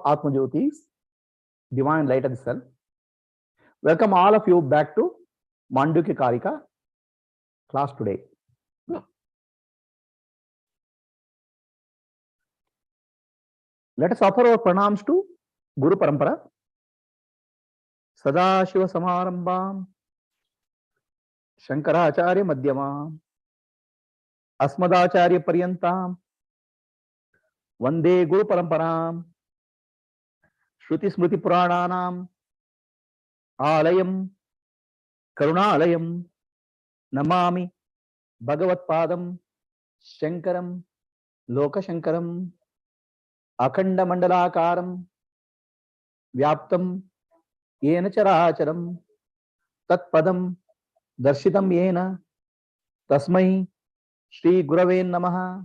Atma Jyotis, divine light of the self. Welcome all of you back to Mandukya Karika class today. Let us offer our pranams to Guru Parampara. Sadashiva Samarambam Shankaracharya Madhyamam Asmadacharya Paryantam Vande Guru Paramparam Shruti Smriti Purananam Alayam Karunalayam Namami Bhagavat Padam Shankaram Loka Shankaram Akhanda Mandalakaram Vyaptam Yena Characharam Tat Padam Darshitam Yena Tasmai Shri Gurave Namaha.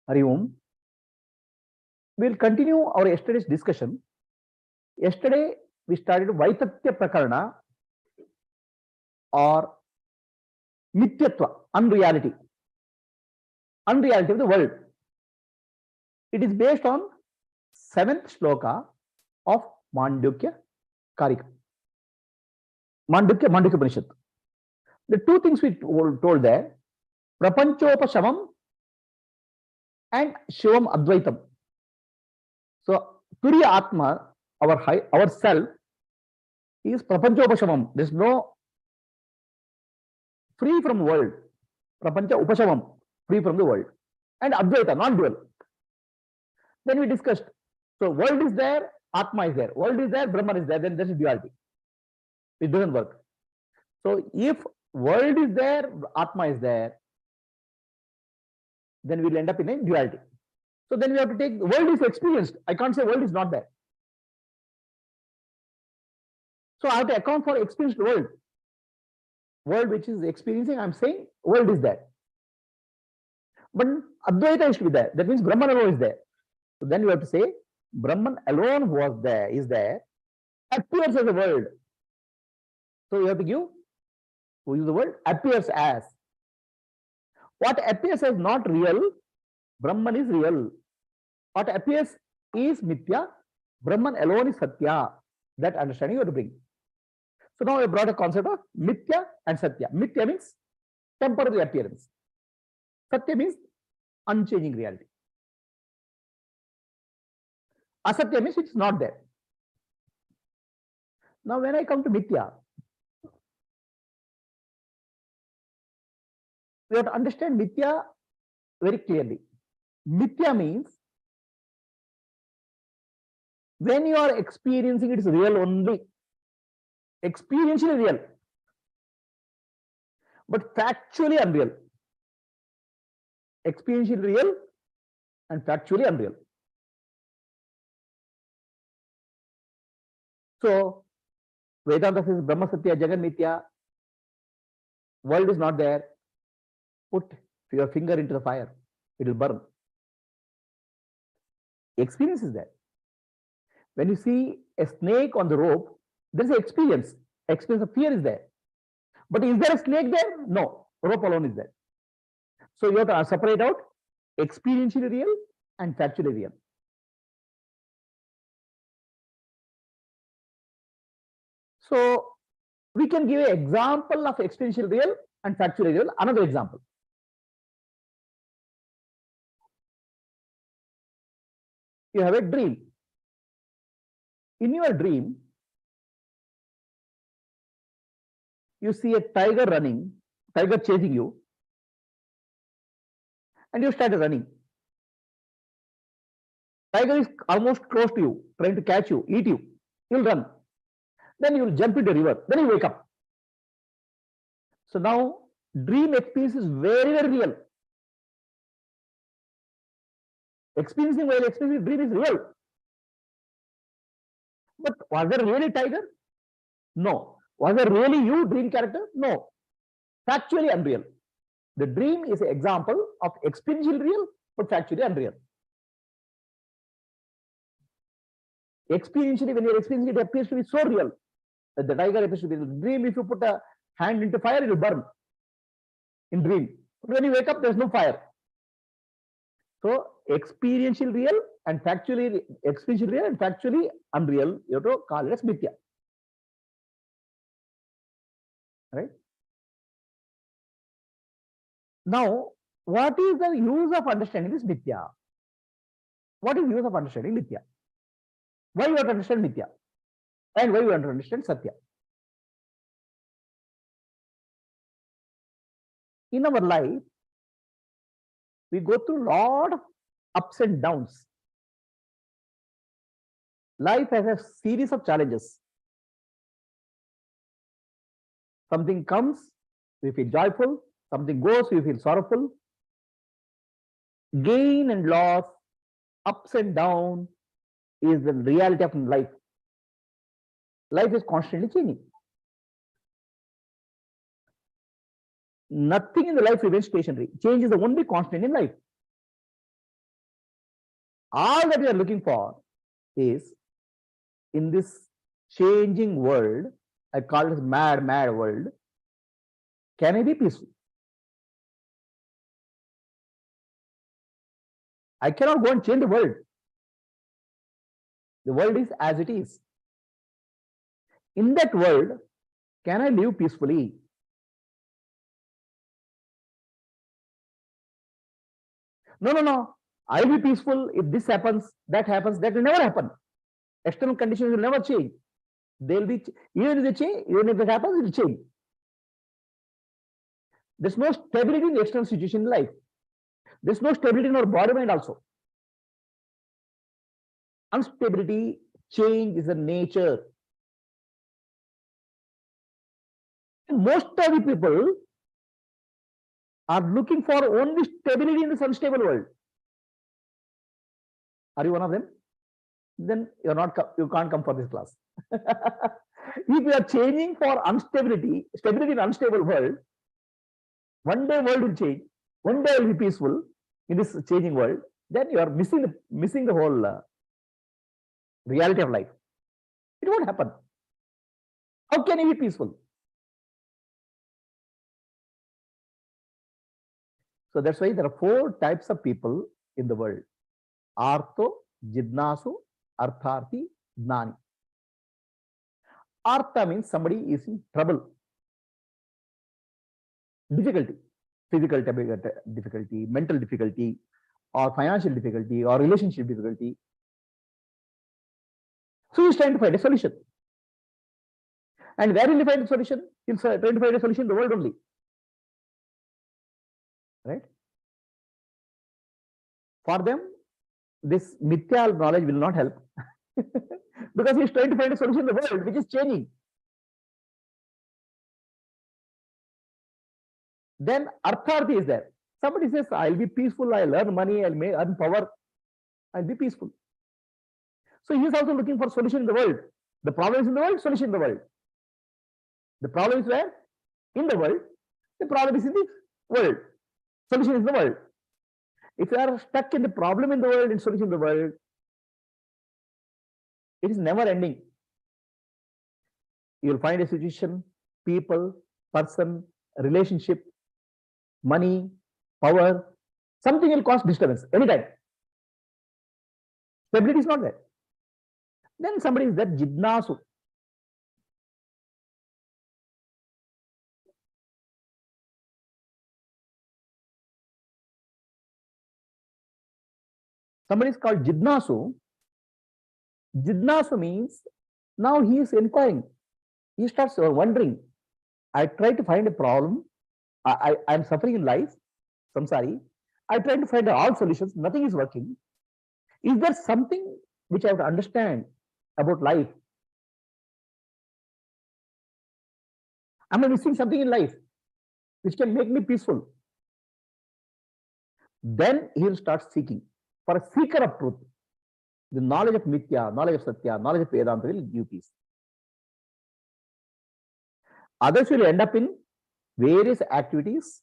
Hari Om. We'll continue our yesterday's discussion. Yesterday we started Vaitatya Prakarana or Mityatva, unreality. Unreality of the world. It is based on 7th shloka of Mandukya Karika. Mandukya Upanishad. The two things we told there, Prapanchopashamam and Shivam Advaitam. So, Turiya Atma, our self, is Prapanchopashamam. There is no free from world. Prapancha Upashamam, free from the world. And Advaita, non-dual. Then we discussed, so world is there, Atma is there. World is there, Brahman is there, then there is duality. It doesn't work. So if world is there, Atma is there, then we will end up in a duality. So then we have to take, world is experienced. I can't say world is not there. So I have to account for experienced world. World which is experiencing, I'm saying world is there. But Advaita is to be there. That means Brahman alone is there. So then you have to say Brahman alone was there, is there, appears as a world. So you have to give, we use the word appears as. What appears as not real, Brahman is real. What appears is Mithya, Brahman alone is Satya. That understanding you have to bring. So now I brought a concept of Mithya and Satya. Mithya means temporary appearance. Satya means unchanging reality. Asatya means it's not there. Now when I come to Mithya, we have to understand Mithya very clearly. Mithya means when you are experiencing it is real only. Experientially real. But factually unreal. Experientially real and factually unreal. So, Vedanta says Brahma Satya, Jagan Mithya. World is not there. Put your finger into the fire. It will burn. Experience is there. When you see a snake on the rope, there is an experience. Experience of fear is there. But is there a snake there? No. Rope alone is there. So you have to separate out experientially real and factually real. So we can give an example of experiential real and factually real. Another example. You have a dream. In your dream, you see a tiger running, tiger chasing you, and you start running. Tiger is almost close to you, trying to catch you, eat you. You'll run. Then you will jump into the river. Then you wake up. So now, dream experience is very, very real. Experiencing while experiencing dream is real. But was there really tiger? No. Was there really you, dream character? No. Factually unreal. The dream is an example of experientially real, but factually unreal. Experientially, when you're experiencing it, appears to be so real that the tiger appears to be real. Dream, if you put a hand into fire, it will burn. In dream. But when you wake up, there's no fire. So experiential real and factually unreal, you have to call it as mithya. Right? Now, what is the use of understanding this mithya? What is the use of understanding mithya? Why you have to understand mithya? And why you have to understand satya? In our life, we go through a lot of ups and downs. Life has a series of challenges. Something comes, we feel joyful. Something goes, we feel sorrowful. Gain and loss, ups and downs is the reality of life. Life is constantly changing. Nothing in the life remains stationary. Change is the only constant in life. All that we are looking for is in this changing world, I call it mad world, can I be peaceful? I cannot go and change the world. The world is as it is. In that world, can I live peacefully? No. I'll be peaceful if this happens, that will never happen. External conditions will never change. They'll be, even if they change, even if it happens, it will change. There's no stability in the external situation in life. There's no stability in our body mind also. Instability, change is a nature. And most of the people are looking for only stability in this unstable world. Are you one of them? Then you can't come for this class. If you are changing for stability in unstable world, one day world will change, one day will be peaceful in this changing world, then you are missing the whole reality of life. It won't happen. How can you be peaceful? So that's why there are 4 types of people in the world. Artho, Jidnasu, Artharthi, Gnani. Artha means somebody is in trouble, difficulty, physical difficulty, mental difficulty, or financial difficulty, or relationship difficulty. So he's trying to find a solution. And where will he find a solution? He's trying to find a solution in the world only. Right? For them, this mithya knowledge will not help. Because he's trying to find a solution in the world which is changing. Then Artharthi is there. Somebody says, I'll be peaceful, I'll earn money, I'll earn power, I'll be peaceful. So he is also looking for solution in the world. The problem is in the world, solution in the world. The problem is where? In the world. The problem is in the world. Solution is in the world. If you are stuck in the problem in the world and solution in the world, it is never ending. You will find a situation, people, person, relationship, money, power, something will cause disturbance anytime. Stability is not there. Then somebody is that Jidnasu. Somebody is called Jidnasu. Jidnasu means now he is inquiring. He starts wondering. I try to find a problem. I am suffering in life. Samsari. I try to find all solutions. Nothing is working. Is there something which I have to understand about life? Am I missing something in life which can make me peaceful? Then he will start seeking. For a seeker of truth, the knowledge of mithya, knowledge of satya, knowledge of Vedanta will give peace. Others will end up in various activities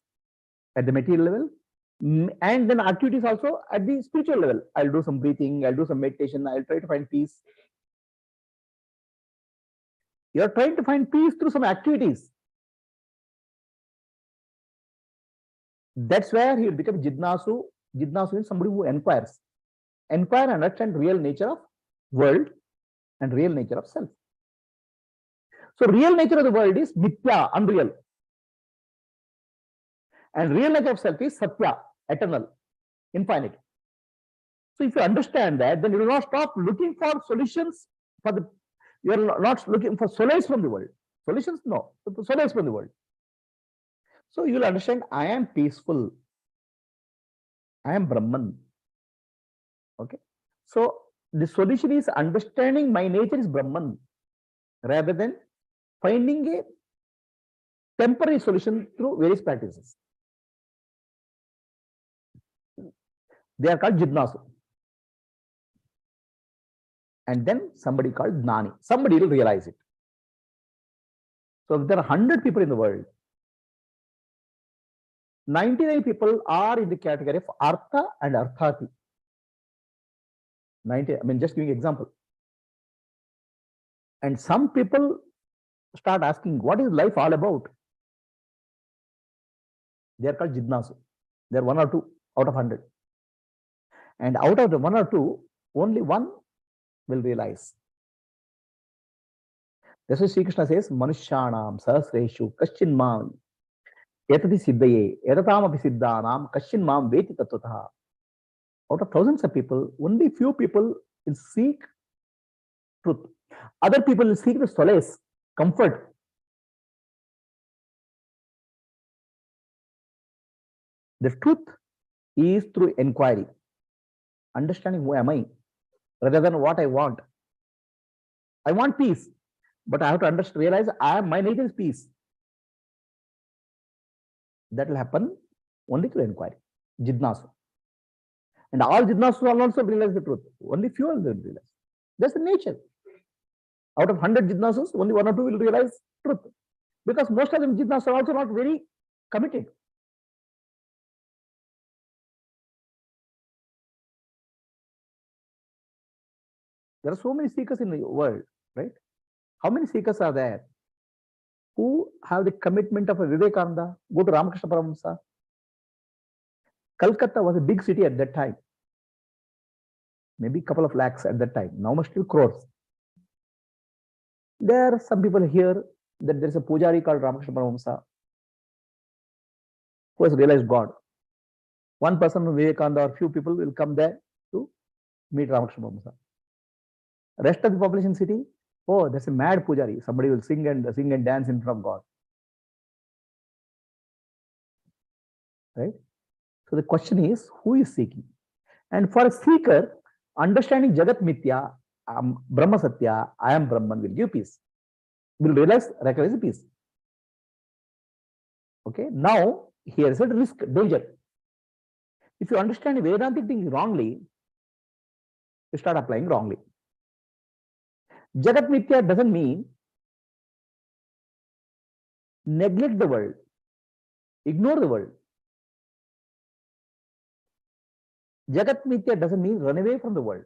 at the material level, and then activities also at the spiritual level. I'll do some breathing, I'll do some meditation, I'll try to find peace. You're trying to find peace through some activities. That's where he will become Jidnasu Jidnasu means somebody who inquires. Inquire and understand real nature of world and real nature of self. So real nature of the world is mithya, unreal. And real nature of self is satya, eternal, infinite. So if you understand that, then you will not stop looking for solutions for the, you are not looking for solace from the world. Solutions, no, solace from the world. So you will understand, I am peaceful. I am Brahman. Okay. So the solution is understanding my nature is Brahman rather than finding a temporary solution through various practices. They are called Jidnasu. And then somebody called Gnani. Somebody will realize it. So if there are 100 people in the world, 99 people are in the category of Artha and Arthati. 90, I mean, just giving example. And some people start asking, what is life all about? They are called Jidnasu. They are 1 or 2 out of 100. And out of the 1 or 2, only 1 will realize. That's why Sri Krishna says, Manushyanam sahasreshu kaschin mam etati siddhaye etatam api siddhanam kaschin mam veti tattvataha. Out of thousands of people, only few people will seek truth. Other people will seek the solace, comfort. The truth is through inquiry, understanding who am I, rather than what I want. I want peace, but I have to understand, realize my nature is peace. That will happen only through inquiry, Jidnasu. And all Jidnasu will also realize the truth. Only few will realize. That's the nature. Out of 100 Jidnasus, only 1 or 2 will realize truth. Because most of them Jidnasus are also not very committed. There are so many seekers in the world, right? How many seekers are there who have the commitment of a Vivekananda? Go to Ramakrishna Paramahamsa. Calcutta was a big city at that time. Maybe a couple of lakhs at that time. Now must be crores. There are some people here that there is a pujari called Ramakrishna Paramahamsa who has realized God. One person from Vivekananda or few people will come there to meet Ramakrishna Paramahamsa. Rest of the population city, oh, there's a mad pujari. Somebody will sing and dance in front of God. Right? So the question is, who is seeking? And for a seeker, understanding Jagat Mithya, Brahma Satya, I am Brahman will give peace. Will recognize peace. Okay. Now, here is a risk, danger. If you understand Vedantic thing wrongly, you start applying wrongly. Jagat Mithya doesn't mean neglect the world, ignore the world. Jagat Mithya doesn't mean run away from the world.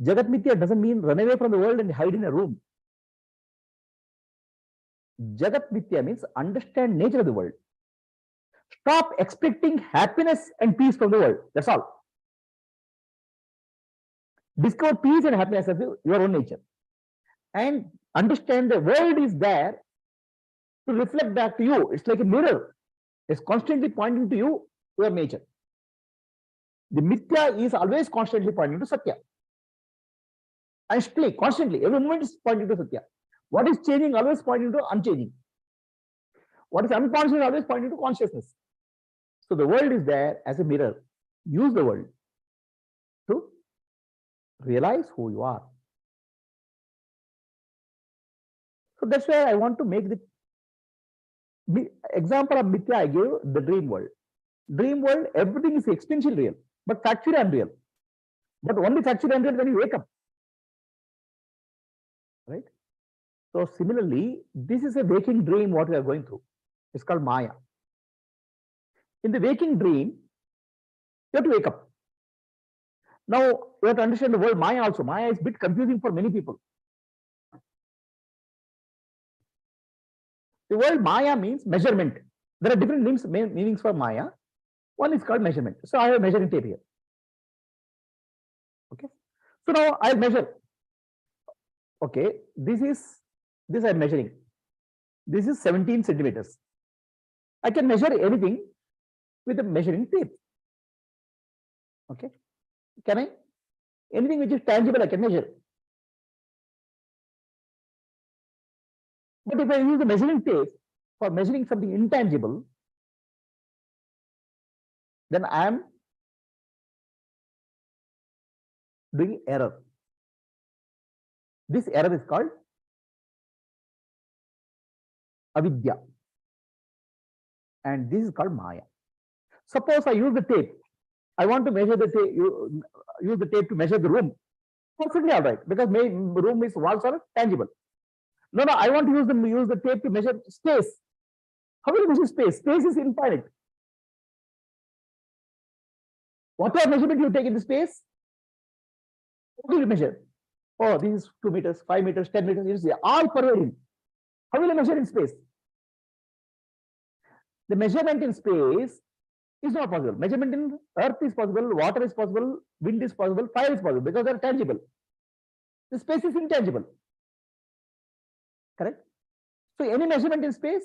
Jagat Mithya doesn't mean run away from the world and hide in a room. Jagat Mithya means understand nature of the world. Stop expecting happiness and peace from the world. That's all. Discover peace and happiness as your own nature. And understand the world is there to reflect back to you. It's like a mirror. It's constantly pointing to you, your nature. The Mithya is always constantly pointing to Satya. And still, constantly, every moment is pointing to Satya. What is changing always pointing to unchanging. What is unconscious always pointing to consciousness. So the world is there as a mirror. Use the world to realize who you are. So that's why I want to make the example of Mithya I gave, the dream world. Dream world, everything is experientially real, but factually unreal. But only factually unreal when you wake up. Right? So similarly, this is a waking dream what we are going through. It's called Maya. In the waking dream, you have to wake up. Now, you have to understand the word Maya also. Maya is a bit confusing for many people. The word Maya means measurement. There are different meanings for Maya. One is called measurement. So I have a measuring tape here. Okay. So now I'll measure. Okay, this I'm measuring. This is 17 centimeters. I can measure anything with a measuring tape. Okay. Can I? Anything which is tangible, I can measure. But if I use the measuring tape for measuring something intangible, then I am doing error. This error is called avidya, and this is called maya. Suppose I use the tape. I want to measure the tape. Use the tape to measure the room. Perfectly all right, because my room is walls are tangible. No, I want to use the tape to measure space. How will you measure space? Space is infinite. Whatever measurement you take in the space, what will you measure? Oh, this is 2 meters, 5 meters, 10 meters. It is all pervading. How will you measure in space? The measurement in space is not possible. Measurement in earth is possible, water is possible, wind is possible, fire is possible because they are tangible. The space is intangible. Correct? So any measurement in space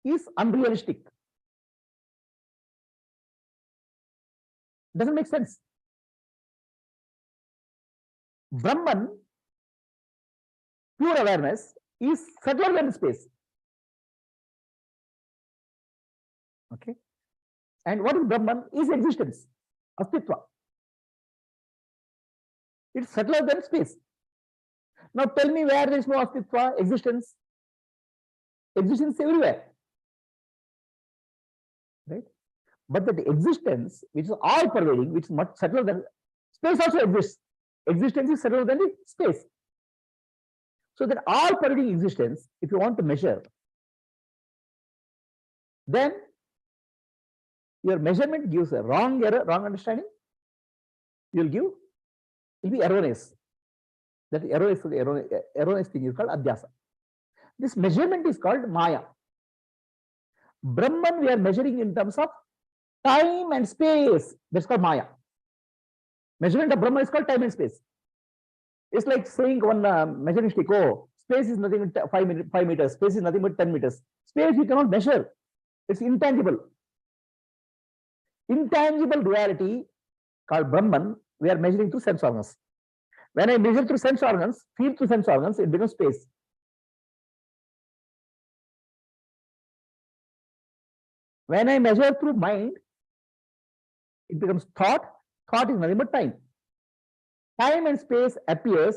is unrealistic. Doesn't make sense. Brahman, pure awareness, is subtler than space. Okay. And what is Brahman? Is existence, astitva. It's subtler than space. Now tell me where there is no astitva, existence. Existence everywhere. Right? But that existence, which is all pervading, which is much subtler than space, also exists. Existence is subtler than the space. So that all pervading existence, if you want to measure, then your measurement gives a wrong wrong understanding. You'll be erroneous. That erroneous thing is called adhyasa. This measurement is called maya. Brahman, we are measuring in terms of time and space. That's called maya. Measurement of Brahman is called time and space. It's like saying one measuring stick, oh, space is nothing but 5 meters, space is nothing but 10 meters. Space you cannot measure. It's intangible. Intangible reality called Brahman, we are measuring through sense organs. When I measure through sense organs, feel through sense organs, it becomes space. When I measure through mind, it becomes thought. Thought is nothing but time. Time and space appears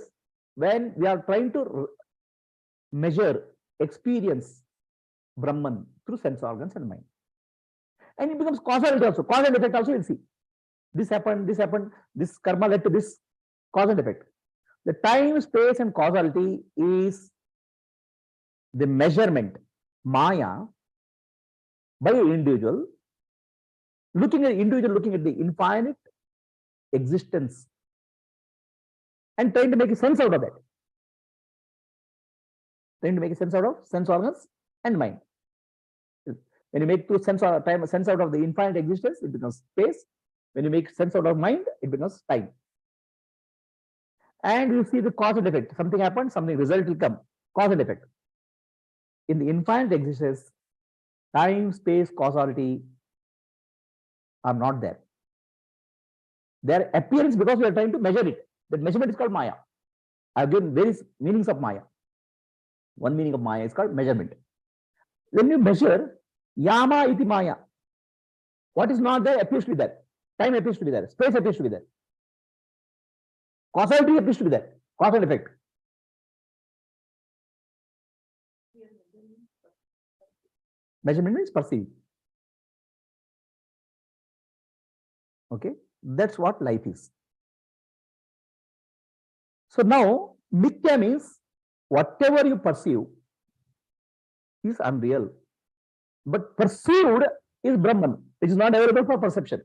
when we are trying to measure, experience Brahman through sense organs and mind. And it becomes causality also. Cause and effect also, you'll see. This happened, this karma led to this cause and effect. The time, space, and causality is the measurement, maya, by an individual, looking at the infinite existence and trying to make a sense out of that. Trying to make a sense out of sense organs and mind. When you make sense out of the infinite existence, it becomes space. When you make sense out of mind, it becomes time. And you see the cause and effect. Something happens, something result will come. Cause and effect. In the infinite existence, time, space, causality are not there. Their appearance because we are trying to measure it. That measurement is called maya. I have given various meanings of maya. One meaning of maya is called measurement. When you measure, yama iti maya. What is not there appears to be there. Time appears to be there. Space appears to be there. Causality appears to be there. Cause and effect. Measurement means perceiving. Okay, that's what life is. So now, mithya means whatever you perceive is unreal. But perceived is Brahman, which is not available for perception,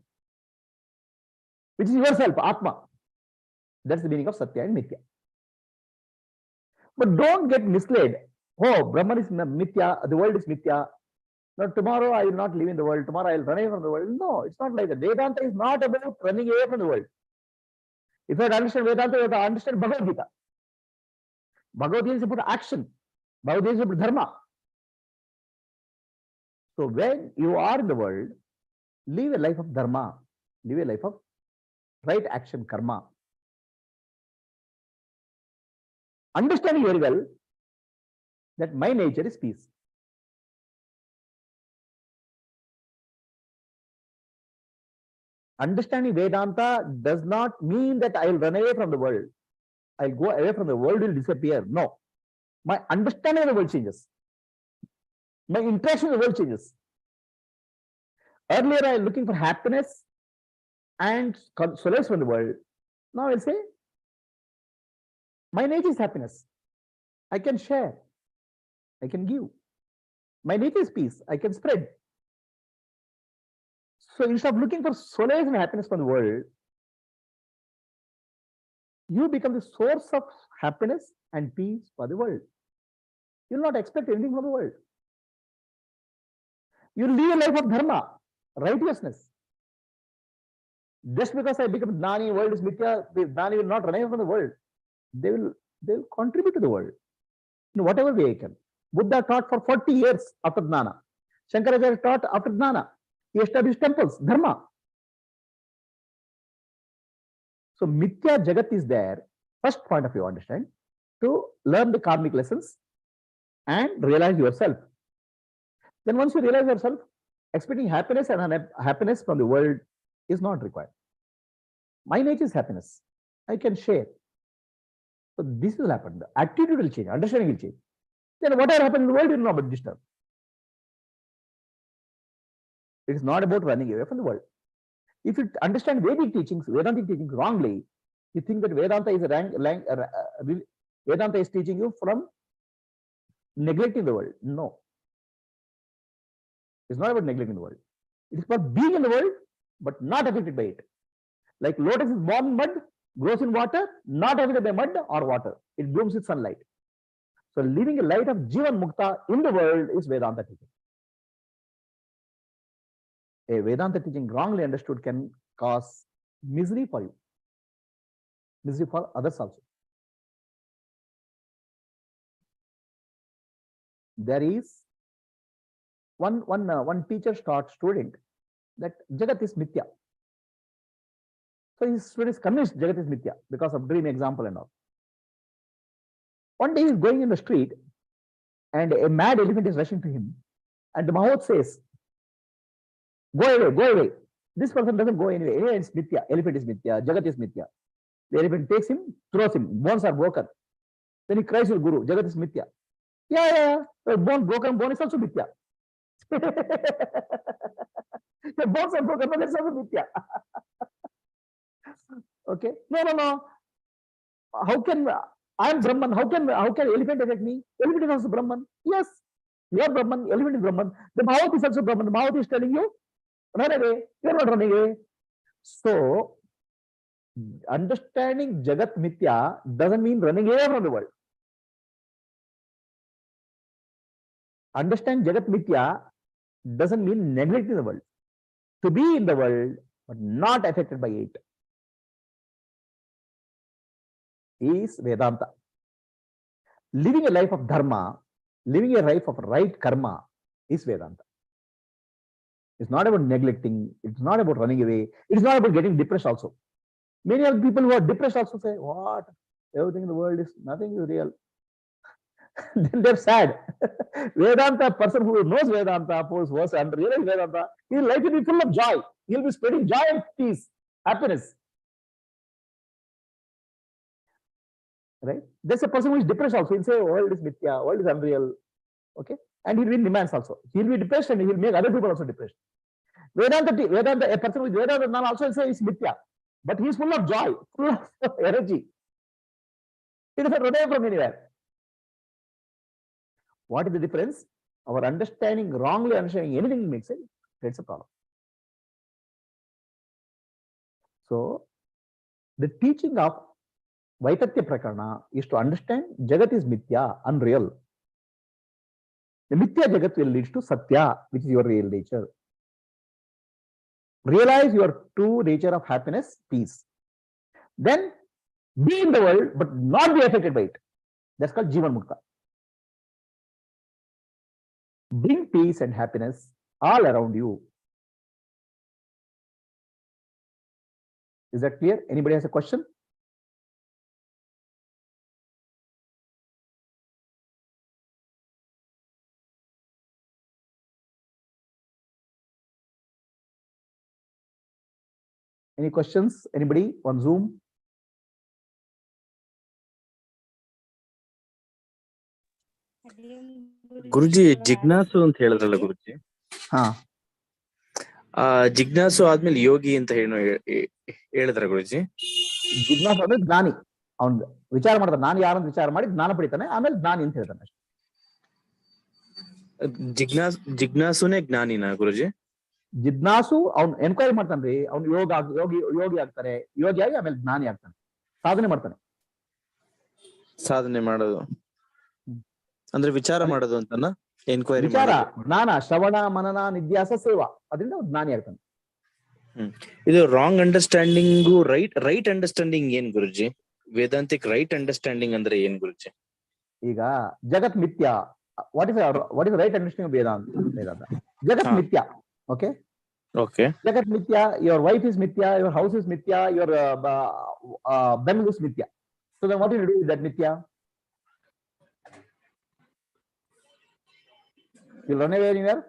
which is yourself, Atma. That's the meaning of Satya and Mithya. But don't get misled. Oh, Brahman is Mithya, the world is Mithya. No, tomorrow I will not live in the world. Tomorrow I will run away from the world. No, it's not like that. Vedanta is not about running away from the world. If you had understand Vedanta, you have to understand Bhagavad Gita. Bhagavad Gita is about action. Bhagavad Gita is about dharma. So when you are in the world, live a life of dharma. Live a life of right action, karma. Understanding very well that my nature is peace. Understanding Vedanta does not mean that I will run away from the world. I'll go away from the world, will disappear. No. My understanding of the world changes. My interaction with the world changes. Earlier, I was looking for happiness and solace from the world. Now I'll say, my nature is happiness. I can share. I can give. My nature is peace. I can spread. So instead of looking for solace and happiness from the world, you become the source of happiness and peace for the world. You will not expect anything from the world. You live a life of dharma, righteousness. Just because I become Gnani, world is mithya, the Gnani will not run away from the world. They will contribute to the world in whatever way I can. Buddha taught for 40 years after Jnana. Shankaracharya taught after Jnana. He established temples, dharma. So mithya jagat is there. First point of view, understand, to learn the karmic lessons and realize yourself. Then once you realize yourself, expecting happiness and unhappiness from the world is not required. My nature is happiness. I can share. So this will happen. The attitude will change, understanding will change. Then whatever happens in the world, you will not be disturbed. It is not about running away from the world. If you understand Vedic teachings, Vedantic teachings wrongly, you think that Vedanta is Vedanta is teaching you from neglecting the world. No. It's not about neglecting the world. It is about being in the world, but not affected by it. Like lotus is born in mud, grows in water, not affected by mud or water. It blooms with sunlight. So living a light of Jivan Mukta in the world is Vedanta teaching. A Vedanta teaching wrongly understood can cause misery for you, misery for others also. There is one teacher taught student that Jagat is mithya. So his student is convinced Jagat is mithya because of dream example and all. One day he is going in the street and a mad elephant is rushing to him, and the Mahout says, "Go away, go away." This person doesn't go anyway. Anyway, it's mithya. Elephant is mithya. Jagat is mithya. The elephant takes him, throws him. Bones are broken. Then he cries to the Guru, "Jagat is mithya." Yeah. Bone broken, bone is also mithya. The bones are broken, but it's also mithya. Okay. No. How can I am Brahman? How can elephant affect me? Elephant is also Brahman. Yes, you are Brahman. Elephant is Brahman. The Mahout is also Brahman. The Mahout is telling you, run away. You are not running away. So, understanding Jagat Mithya doesn't mean running away from the world. Understand Jagat Mithya doesn't mean neglecting the world. To be in the world, but not affected by it, is Vedanta. Living a life of dharma, living a life of right karma is Vedanta. It's not about neglecting, it's not about running away, it's not about getting depressed also. Many of the people who are depressed also say, "What? Everything in the world is nothing is real." Then they're sad. Vedanta, person who knows Vedanta, who's verse and realize Vedanta, his life will be full of joy. He'll be spreading joy and peace, happiness. Right? There's a person who is depressed also. He'll say, "World is mithya, world is unreal." Okay? And he'll be in demands also. He'll be depressed and he'll make other people also depressed. Vedanta, a person with Vedanta also will say it's mithya. But he's full of joy, full of energy. He doesn't run away from anywhere. What is the difference? Our understanding, wrongly understanding anything makes it, creates a problem. So, the teaching of Vaitatya Prakarana is to understand Jagat is mithya, unreal. The Mithya Jagat will lead to Satya, which is your real nature. Realize your true nature of happiness, peace. Then be in the world, but not be affected by it. That's called Jivan Mukta. Bring peace and happiness all around you. Is that clear? Anybody has a question? Any questions? Anybody on Zoom? ಗುರುಜಿ ಜಿಜ್ಞಾಸು ಅಂತ ಹೇಳಿದ್ರಲ್ಲ ಗುರುಜಿ, ಜಿಜ್ಞಾಸು ಆದ್ಮೇಲೆ ಯೋಗಿ ಅಂತ ಹೇಳಿದ್ರ ಗುರುಜಿ? ಜಿಜ್ಞಾಸು ಅಂದ್ರೆ ಜ್ಞಾನಿ. ಅವ್ನು ವಿಚಾರ ಮಾಡ್ತಾನೆ, ನಾನು ಯಾರಂತ ವಿಚಾರ ಮಾಡಿ ಜ್ಞಾನ ಪಡಿತಾನೆ, ಆಮೇಲೆ ಜ್ಞಾನಿ ಅಂತ ಹೇಳ್ತಾನೆ. ಜಿಜ್ಞಾಸುನೇ ಜ್ಞಾನಿನಾ ಗುರುಜಿ? ಜಿಜ್ಞಾಸು ಅವ್ನು ಎನ್ಕ್ವೈರಿ ಮಾಡ್ತಾನ್ರಿ, ಅವ್ನು ಯೋಗಿ ಆಗ್ತಾನೆ, ಯೋಗಿಯಾಗಿ ಆಮೇಲೆ ಜ್ಞಾನಿ ಆಗ್ತಾನೆ, ಸಾಧನೆ ಮಾಡ್ತಾನೆ. ಸಾಧನೆ ಮಾಡೋದು ಅಂದ್ರೆ ವಿಚಾರ ಮಾಡೋದು ಅಂತನಾ? ಎನ್ಕ್ವೈರಿ ವಿಚಾರ, ಜ್ಞಾನ, ಶ್ರವಣ, ಮನನ, ನಿಧ್ಯಾಸ, ಸೇವಾ, ಅದರಿಂದ ಜ್ಞಾನಿ ಆಗ್ತಾನೆ. ಇದು ರಾಂಗ್ ಅಂಡರ್ಸ್ಟ್ಯಾಂಡಿಂಗ್, ರೈಟ್ ಅಂಡರ್ಸ್ಟ್ಯಾಂಡಿಂಗ್ ಏನ್ ಗುರುಜಿ? ವೇದಾಂತಿಕ್ ರೈಟ್ ಅಂಡರ್ಸ್ಟ್ಯಾಂಡಿಂಗ್ ಅಂದ್ರೆ ಏನ್ ಗುರುಜಿ? ಈಗ ಜಗತ್ ಮಿಥ್ಯ. ವಾಟ್ ಇಸ್ ರೈಟ್ ಅಂಡರ್ಸ್ಟ್ಯಾಂಡಿಂಗ್ ವೇದಾಂತ? ಜಗತ್ ಮಿಥ್ಯ. Okay. Jagat mithya, your wife is mithya, your house is mithya, your belly is mithya. So then what do you do with that mithya? You'll run away anywhere?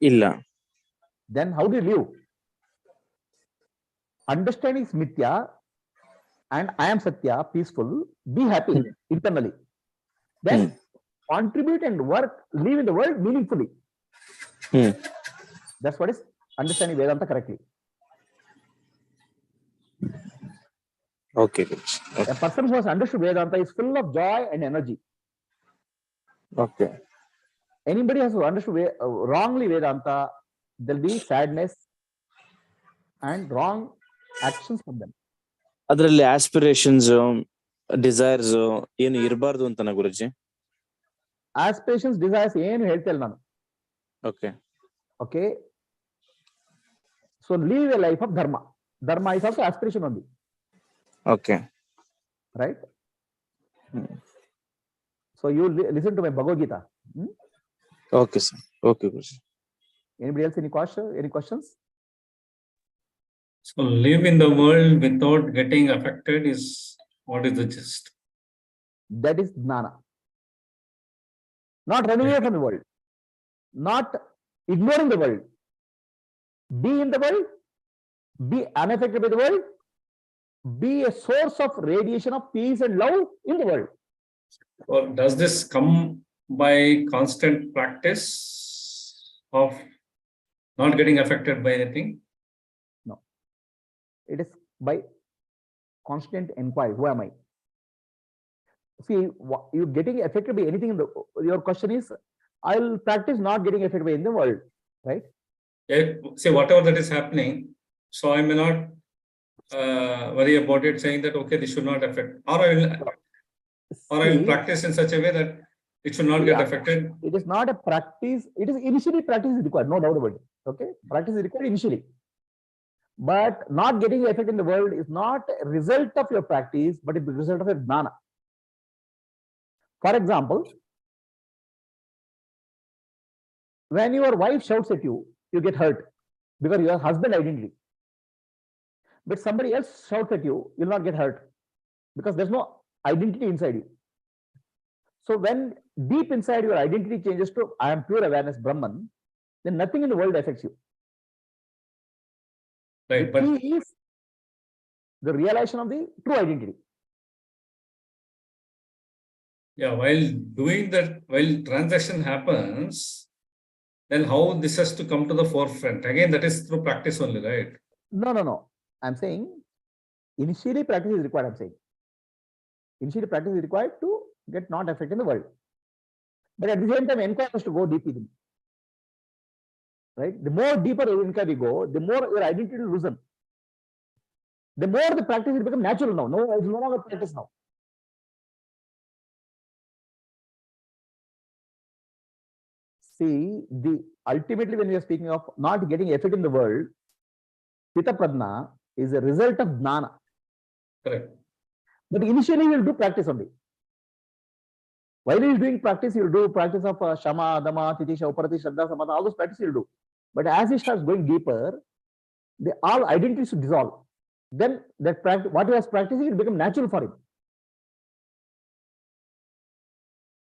Illa. Then how do you live? Understanding is mithya and I am satya, peaceful, be happy internally. Then contribute and work, live in the world meaningfully. That's what is understanding Vedanta correctly. Okay. A person who has understood Vedanta is full of joy and energy. Okay. Anybody has understood wrongly Vedanta, there'll be sadness and wrong actions from them. ಅದರಲ್ಲಿ aspirations, desires ಏನು ಇರಬಾರ್ದು ಅಂತನಾ ಗುರುಜಿ? Aspirations, desires ಏನು ಹೇಳ್ತಾ ಇಲ್ಲ ನಾನು. Okay. So live a life of dharma. Dharma is also aspiration only. Okay. Right? So you listen to my Bhagavad Gita. Okay, sir. Okay, Guruji. Anybody else any questions? So live in the world without getting affected is what is the gist? That is jnana. Not running away from the world. Not ignoring the world. Be in the world, be unaffected by the world, be a source of radiation of peace and love in the world. Or does this come by constant practice of not getting affected by anything? No. It is by constant inquiry. Who am I? See, you're getting affected by anything. Your question is, I'll practice not getting affected by in the world, right? Say whatever that is happening, so I may not worry about it, saying that okay, this should not affect, or I will practice in such a way that it should not get affected. It is not a practice. It is initially practice is required, no doubt about it. Okay, practice is required initially, but not getting affected in the world is not a result of your practice, but it's the result of your jnana. For example, when your wife shouts at you, you get hurt because you are husband identity. But somebody else shouts at you, you'll not get hurt because there's no identity inside you. So when deep inside your identity changes to I am pure awareness Brahman, then nothing in the world affects you. Right, but the key is the realization of the true identity. Yeah, while doing that, while transaction happens, then how this has to come to the forefront? Again, that is through practice only, right? No. I'm saying initially practice is required. I'm saying initially practice is required to get not affected in the world. But at the same time, inquiry has to go deep within. Right? The more deeper inquiry go, the more your identity will loosen. The more the practice will become natural now. No, it's no longer practice now. See, ultimately when we are speaking of not getting effect in the world, Pita Pradna is a result of Jnana. Correct. But initially he will do practice only. While he is doing practice, he will do practice of Shama, Dama, Titisha, Uparati, Shraddha, Samadha, all those practice he will do. But as he starts going deeper, all identities should dissolve. Then that what he was practicing, it become natural for him.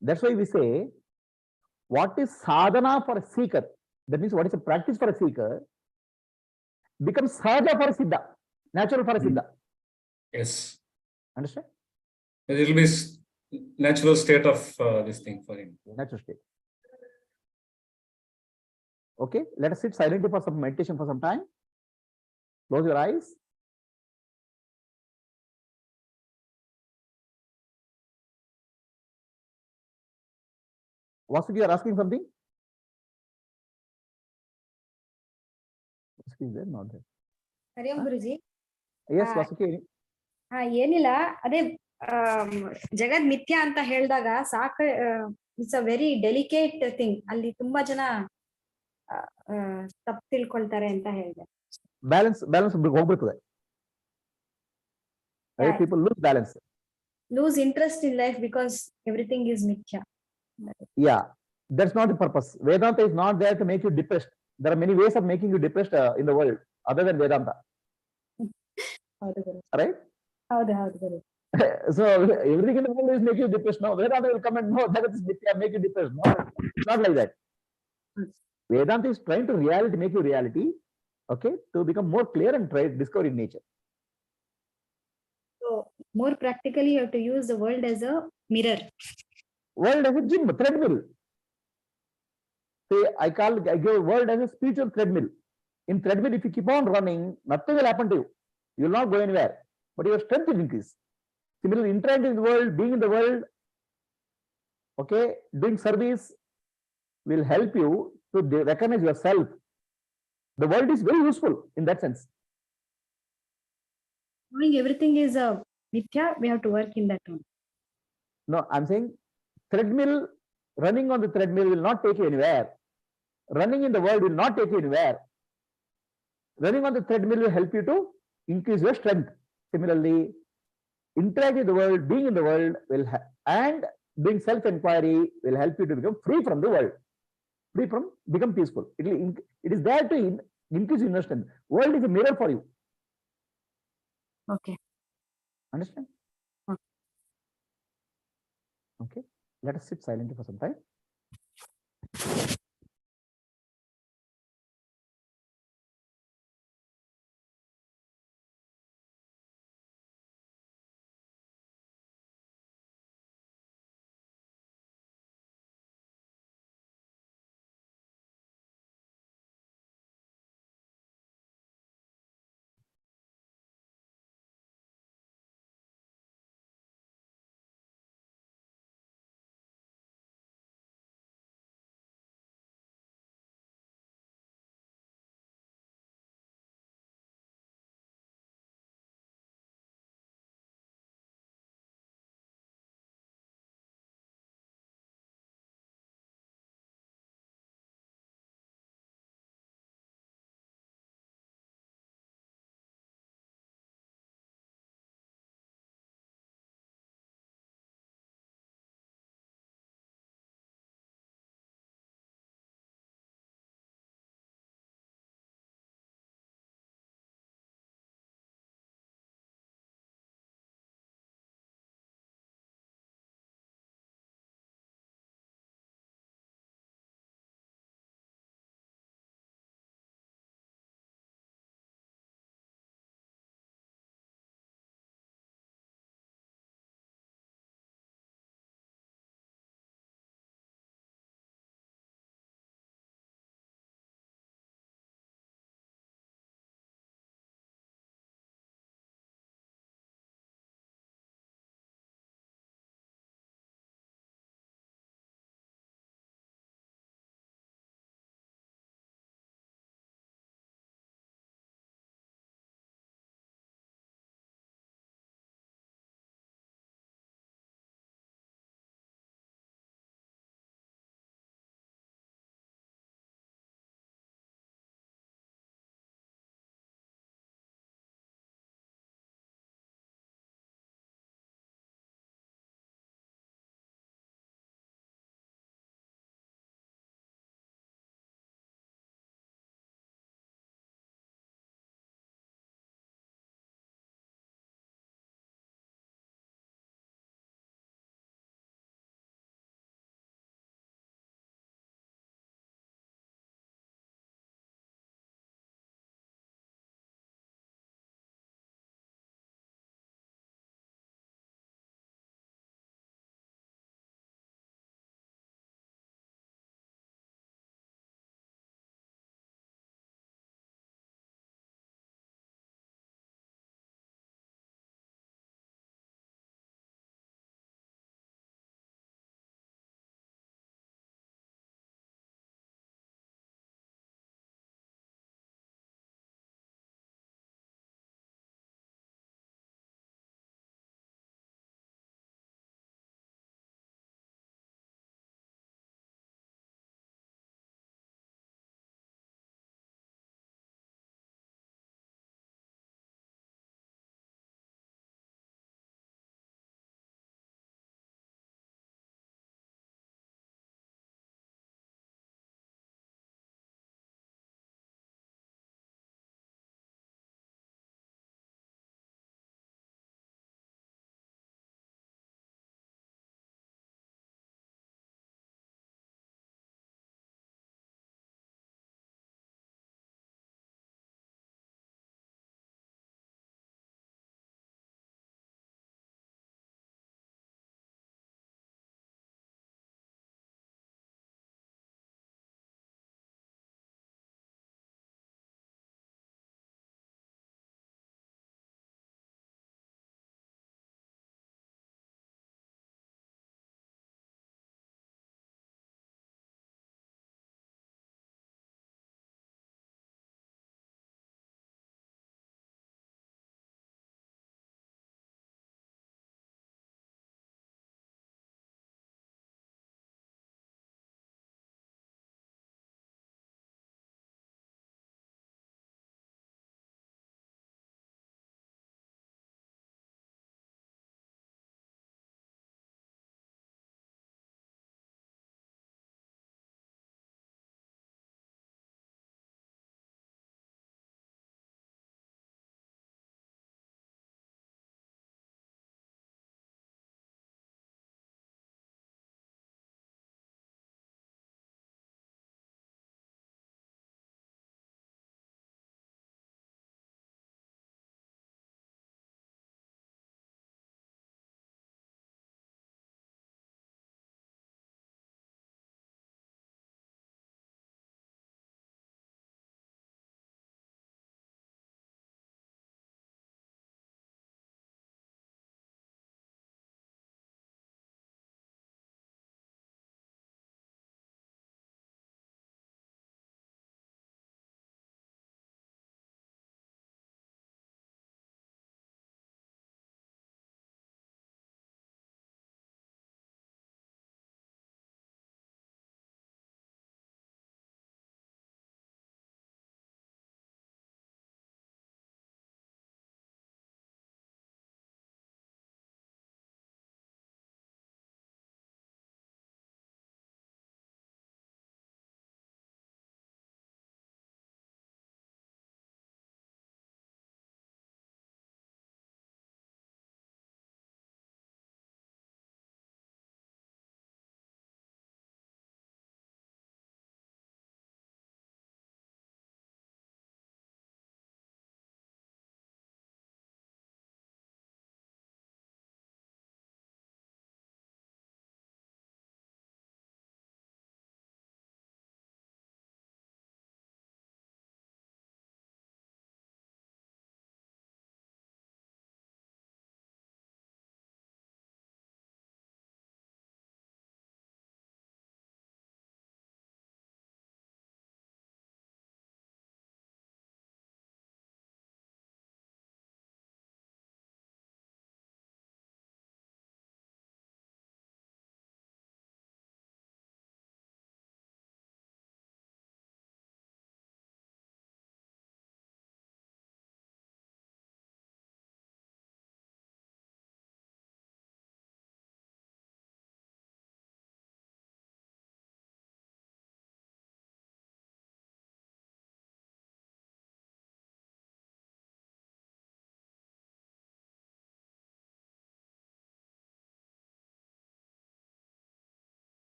That's why we say, what is sadhana for a seeker? That means what is a practice for a seeker becomes sahaja for a siddha, natural for a siddha. Yes. Understand? It will be natural state of this thing for him. Natural state. Okay, let us sit silently for some meditation for some time. Close your eyes. Vasuki, you are asking something? Vasuki is there, not there. ಹರಿಯಂ Guruji. Yes, Vasuki. ಏನಿಲ್ಲ, ಅದೇ ಜಗದ್ ಮಿಥ್ಯಾ ಅಂತ ಹೇಳಿದಾಗ it's a very delicate thing. ಅಲ್ಲಿ ತುಂಬಾ ಜನ ತಪ್ಪು ತಿಳ್ಕೊಳ್ತಾರೆ ಅಂತ ಹೇಳಿದೆ. Balance ಹೋಗ್ಬಿಡ್ತದೆ. People lose balance. Lose interest in life because everything is mithya. Yeah, that's not the purpose. Vedanta is not there to make you depressed. There are many ways of making you depressed in the world other than Vedanta. Right? So everything in the world is make you depressed. No, Vedanta will come and no, that is make you depressed. No, it's not like that. Vedanta is trying to make you reality, okay, to become more clear and try to discover in nature. So more practically, you have to use the world as a mirror. World as a gym, treadmill. See, I give world as a spiritual treadmill. In treadmill, if you keep on running, nothing will happen to you. You will not go anywhere, but your strength will increase. Similarly, interacting in the world, being in the world, okay, doing service will help you to recognize yourself. The world is very useful in that sense. Knowing everything is a mithya, we have to work in that one. No, I'm saying treadmill, running on the treadmill will not take you anywhere. Running in the world will not take you anywhere. Running on the treadmill will help you to increase your strength. Similarly, interacting in the world, being in the world and doing self-enquiry will help you to become free from the world, become peaceful. It is there to increase inner strength. World is a mirror for you. Okay. Understand? Okay. Let us sit silently for some time.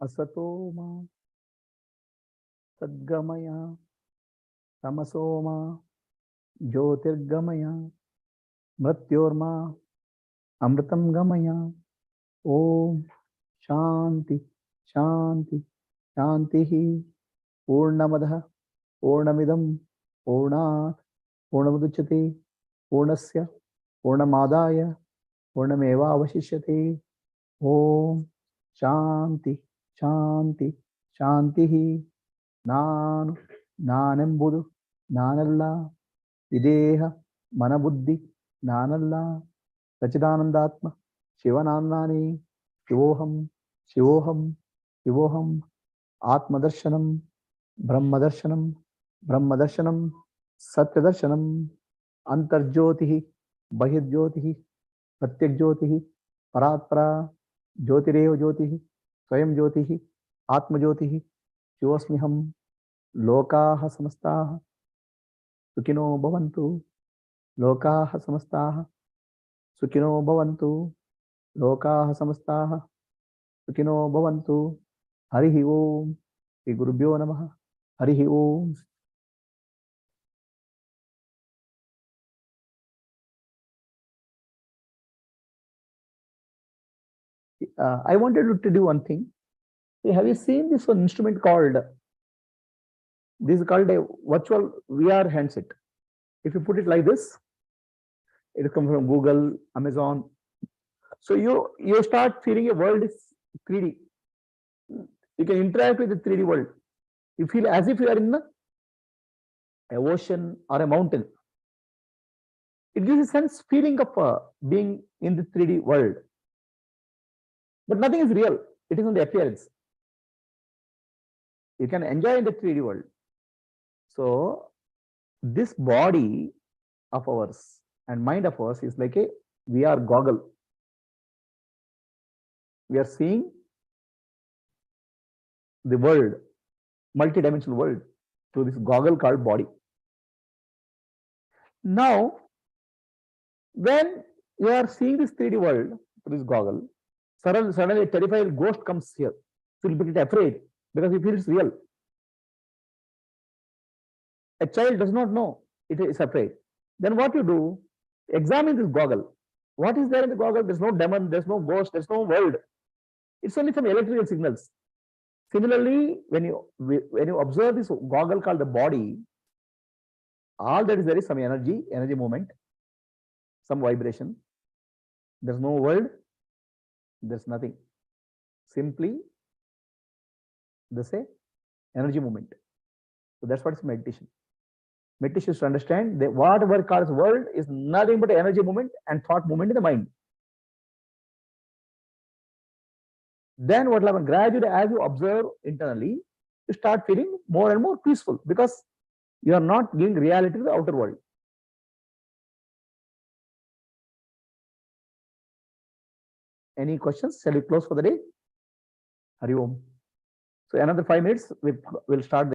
asatoma sadgamaya tamasoma jyotirgamaya mrityorma amritam gamaya. Om Shanti Shanti Shantihi. Purnamadah Purnamidam Purnat Purnamudachyate Purnasya Purnamadaya Purnameva avashishyate. Om Shanti Shanti Shantihi. Nanu Nanembudu Nanalla Videha Manabuddhi Nanalla Sachidanandatma Shivanandani Shivoham Shivoham Shivoham Atmadarshanam Brahmadarshanam Brahmadarshanam Satyadarshanam Antarjyotihi Bahirjyotihi Pratyakjyotihi Paratpara Jyotirev Jyotihi Swayam Jyotihi Atma Jyotihi Shivosmiham Lokaha Samastaha Sukino Bhavantu Lokaha Samastaha Sukino Bhavantu Lokaha Samastaha Sukino Bhavantu. Harihi Om. Shri Gurubhyo Namaha. Harihi Om. I wanted to do one thing. Have you seen this one instrument called, this is called a virtual VR handset. If you put it like this, it will come from Google, Amazon. So you start feeling a world is 3D. You can interact with the 3D world. You feel as if you are in an ocean or a mountain. It gives a sense feeling of being in the 3D world. But nothing is real. It is on the appearance. You can enjoy in the 3D world. So this body of ours and mind of ours is like a VR goggle. We are seeing the world, multi-dimensional world, through this goggle called body. Now, when you are seeing this 3D world through this goggle, suddenly a terrified ghost comes here. So you will get afraid because you feel it's real. A child does not know it is afraid. Then what you do? Examine this goggle. What is there in the goggle? There's no demon, there's no ghost, there's no world. It's only some electrical signals. Similarly, when you observe this goggle called the body, all that is there is some energy movement, some vibration. There's no world, there's nothing. Simply the say energy movement. So that's what is meditation. Meditation is to understand that whatever calls world is nothing but energy movement and thought movement in the mind. Then what will happen? Gradually, as you observe internally, you start feeling more and more peaceful because you are not giving reality to the outer world. Any questions? Shall we close for the day? Hari Om. So another 5 minutes, we'll start.